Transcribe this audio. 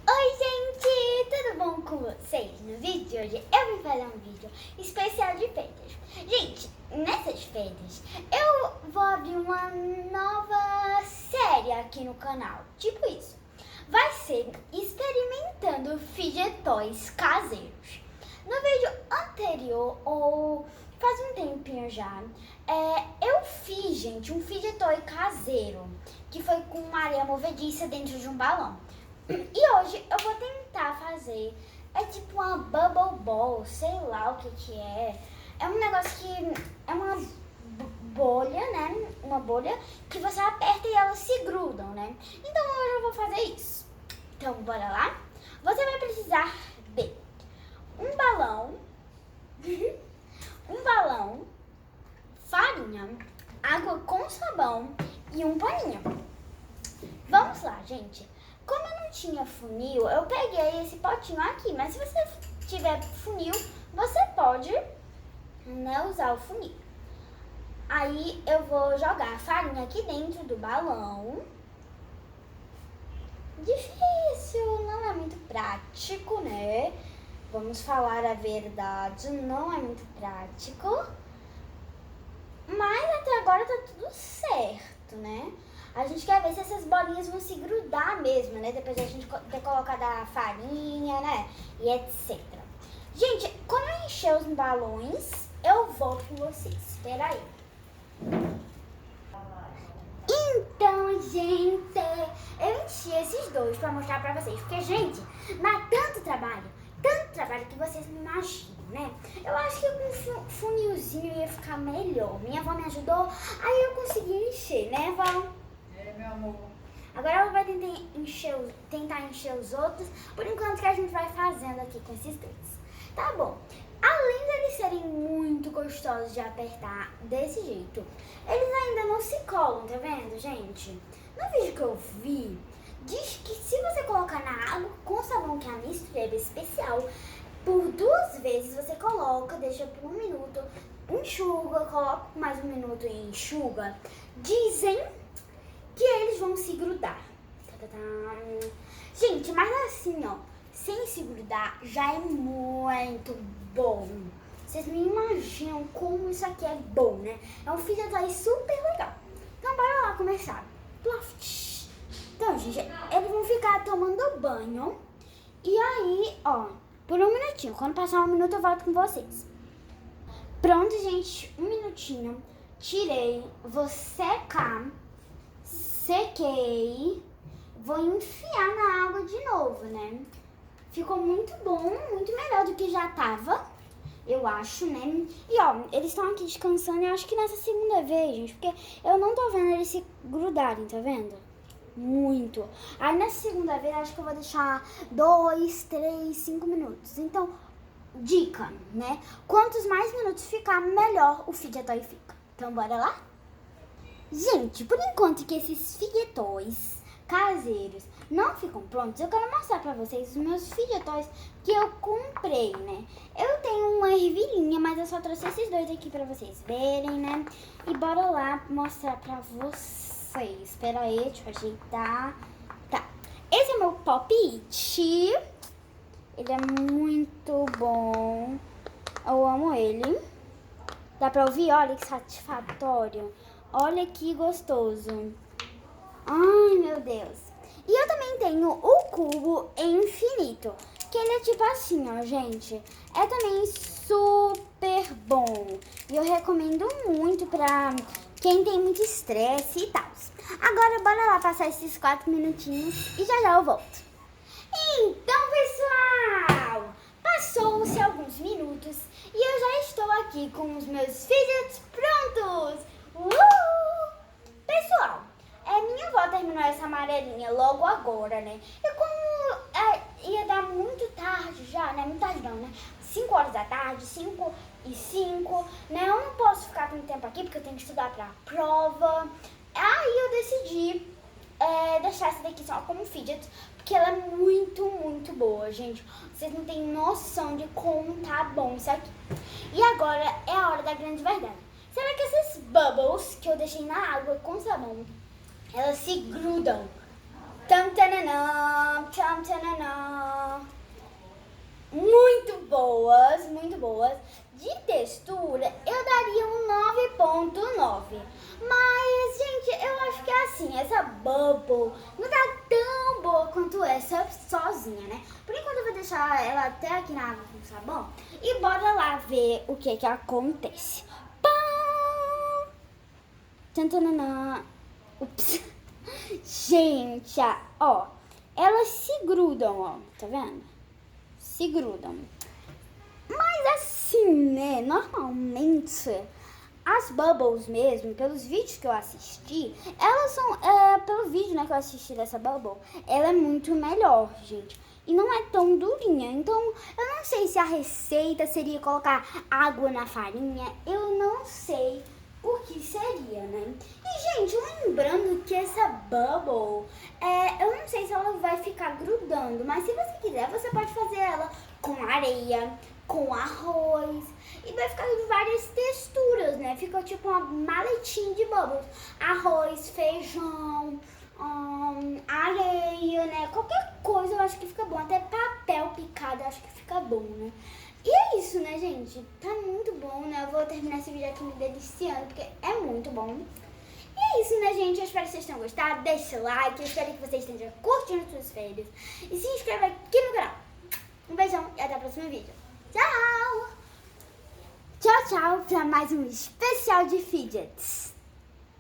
Oi gente, tudo bom com vocês? No vídeo de hoje eu vim fazer um vídeo especial de férias. Gente, nessas férias eu vou abrir uma nova série aqui no canal, tipo isso. Vai ser experimentando fidget toys caseiros. No vídeo anterior, ou faz um tempinho já, eu fiz, gente, um fidget toy caseiro, que foi com uma areia movediça dentro de um balão. E hoje eu vou tentar fazer, tipo uma bubble ball, sei lá o que é. É um negócio que é uma bolha, né? Uma bolha que você aperta e elas se grudam, né? Então hoje eu vou fazer isso. Então bora lá? Você vai precisar de um balão, farinha, água com sabão e um paninho. Vamos lá, gente. Como eu não tinha funil, eu peguei esse potinho aqui, mas se você tiver funil, você pode, né, usar o funil. Aí eu vou jogar a farinha aqui dentro do balão. Difícil, não é muito prático, né? Vamos falar a verdade, não é muito prático. Mas até agora tá tudo certo, né? A gente quer ver se essas bolinhas vão se grudar mesmo, né? Depois da gente ter colocado a farinha, né? E etc. Gente, quando eu encher os balões, eu volto com vocês. Espera aí. Então, gente, eu enchi esses dois pra mostrar pra vocês. Porque, gente, dá tanto trabalho que vocês não imaginam, né? Eu acho que com um funilzinho ia ficar melhor. Minha avó me ajudou, aí eu consegui encher, né, vó? Meu amor. Agora ela vai tentar encher os outros, por enquanto que a gente vai fazendo aqui com esses dois. Tá bom. Além deles serem muito gostosos de apertar desse jeito, eles ainda não se colam, tá vendo, gente? No vídeo que eu vi, diz que se você colocar na água com sabão, que é a mistura especial, por 2 vezes você coloca, deixa por 1 minuto, enxuga, coloca mais 1 minuto e enxuga. Dizem que eles vão se grudar. Gente, mas assim, ó, sem se grudar já é muito bom. Vocês não imaginam como isso aqui é bom, né? É um fidget toy super legal. Então bora lá começar. Então, gente, eles vão ficar tomando banho. E aí, ó, por 1 minutinho. Quando passar 1 minuto eu volto com vocês. Pronto, gente, 1 minutinho. Tirei, vou secar. Sequei, vou enfiar na água de novo, né? Ficou muito bom, muito melhor do que já tava, eu acho, né? E ó, eles estão aqui descansando, eu acho que nessa segunda vez, gente, porque eu não tô vendo eles se grudarem, tá vendo? Muito. Aí nessa segunda vez, acho que eu vou deixar 2, 3, 5 minutos. Então, dica, né? Quantos mais minutos ficar, melhor o fidget toy fica. Então, bora lá? Gente, por enquanto que esses fidget toys caseiros não ficam prontos, eu quero mostrar pra vocês os meus fidget toys que eu comprei, né? Eu tenho uma ervilhinha, mas eu só trouxe esses dois aqui pra vocês verem, né? E bora lá mostrar pra vocês. Espera aí, deixa eu ajeitar. Tá, esse é meu Pop-It. Ele é muito bom. Eu amo ele. Dá pra ouvir? Olha que satisfatório. Olha que gostoso. Ai, meu Deus. E eu também tenho o cubo infinito, que ele é tipo assim, ó, gente. É também super bom. E eu recomendo muito pra quem tem muito estresse e tal. Agora, bora lá passar esses 4 minutinhos e já já eu volto. Então, pessoal, passou-se alguns minutos e eu já estou aqui com os meus fidgets prontos. Pessoal, minha avó terminou essa amarelinha logo agora, né? E como ia dar muito tarde já, né? Muito tarde não, né? 5 horas da tarde, 5:05, né? Eu não posso ficar muito tempo aqui porque eu tenho que estudar pra prova. Aí eu decidi deixar essa daqui só como fidget, porque ela é muito, muito boa, gente. Vocês não têm noção de como tá bom isso aqui. E agora é a hora da grande verdade. Será que esses bubbles que eu deixei na água com sabão, elas se grudam? Tam, tananam, tam, Tchananã. Muito boas, muito boas. De textura, eu daria um 9.9. Mas, gente, eu acho que é assim, essa Bubble não tá tão boa quanto essa sozinha, né? Por enquanto eu vou deixar ela até aqui na água com sabão. E bora lá ver o que que acontece. Pam! Tantanana. Ups. Gente, ó, elas se grudam, ó, tá vendo? Se grudam. Mas assim, né, normalmente as Bubbles mesmo, pelos vídeos que eu assisti, elas são, pelo vídeo, né, que eu assisti dessa Bubble, ela é muito melhor, gente. E não é tão durinha, então eu não sei se a receita seria colocar água na farinha, eu não sei o que seria, né? E, gente, lembrando que essa Bubble, eu não sei se ela vai ficar grudando, mas se você quiser, você pode fazer ela com areia, com arroz, e vai ficar de várias texturas, né? Fica tipo uma maletinha de bubbles. Arroz, feijão, areia, né? Qualquer coisa eu acho que fica bom. Até papel picado eu acho que fica bom, né? E é isso, né, gente? Tá muito bom, né? Eu vou terminar esse vídeo aqui me deliciando, porque é muito bom. E é isso, né, gente? Eu espero que vocês tenham gostado. Deixa o like, eu espero que vocês estejam curtindo os seus vídeos. E se inscreva aqui no canal. Um beijão e até o próximo vídeo. Tchau! Tchau, tchau, para mais um especial de fidgets.